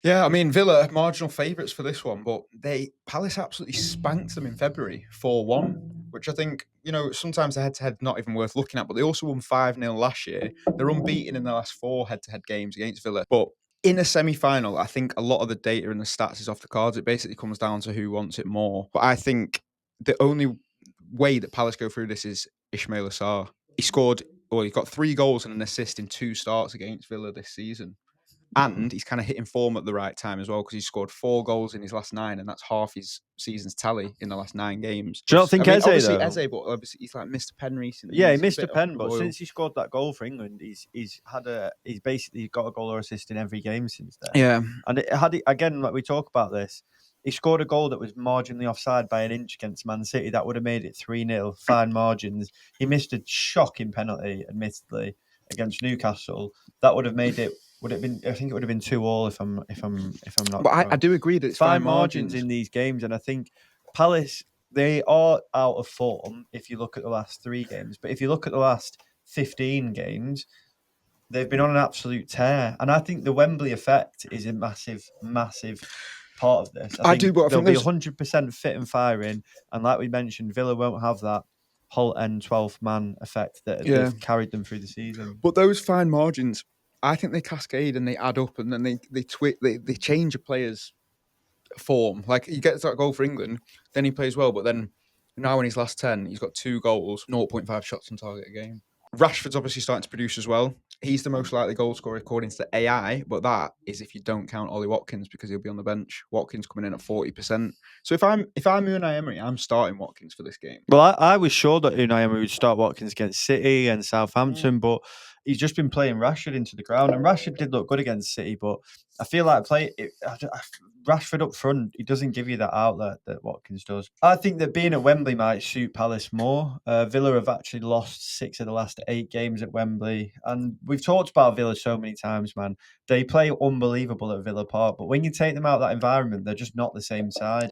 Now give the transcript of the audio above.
Yeah, I mean, Villa are marginal favourites for this one, but Palace absolutely spanked them in February 4-1, which I think, sometimes the head-to-head not even worth looking at, but they also won 5-0 last year. They're unbeaten in the last 4 head-to-head games against Villa. But in a semi-final, I think a lot of the data and the stats is off the cards. It basically comes down to who wants it more. But I think the only way that Palace go through this is Ismail Assar. He got 3 goals and an assist in 2 starts against Villa this season. And he's kind of hitting form at the right time as well, because he's scored 4 goals in his last 9, and that's half his season's tally in the last 9 games. Do you not think Eze, obviously though? Eze, but obviously he's like missed a pen recently. Yeah, he He's missed a bit off pen, the but boil. since he scored that goal for England, he's basically got a goal or assist in every game since then. Yeah. And again, like we talk about this, he scored a goal that was marginally offside by an inch against Man City. That would have made it 3-0, fine margins. He missed a shocking penalty, admittedly, against Newcastle. That would have made it. I think it would have been 2-2 if I'm not. But I wrong. do agree that it's fine margins in these games, and I think Palace, they are out of form if you look at the last 3 games. But if you look at the last 15 games, they've been on an absolute tear. And I think the Wembley effect is a massive, massive part of this. I think they'll be 100% fit and firing. And like we mentioned, Villa won't have that whole end 12th man effect that they've carried them through the season. But those fine margins, I think they cascade and they add up, and then they change a player's form. Like, he gets that goal for England, then he plays well, but then now in his last 10, he's got 2 goals, 0.5 shots on target a game. Rashford's obviously starting to produce as well. He's the most likely goal scorer according to the AI, but that is if you don't count Ollie Watkins, because he'll be on the bench. Watkins coming in at 40%. So if I'm Unai Emery, I'm starting Watkins for this game. Well, I was sure that Unai Emery would start Watkins against City and Southampton, but he's just been playing Rashford into the ground, and Rashford did look good against City, but I feel like Rashford up front, he doesn't give you that outlet that Watkins does. I think that being at Wembley might suit Palace more. Villa have actually lost 6 of the last 8 games at Wembley, and we've talked about Villa so many times, man. They play unbelievable at Villa Park, but when you take them out of that environment, they're just not the same side.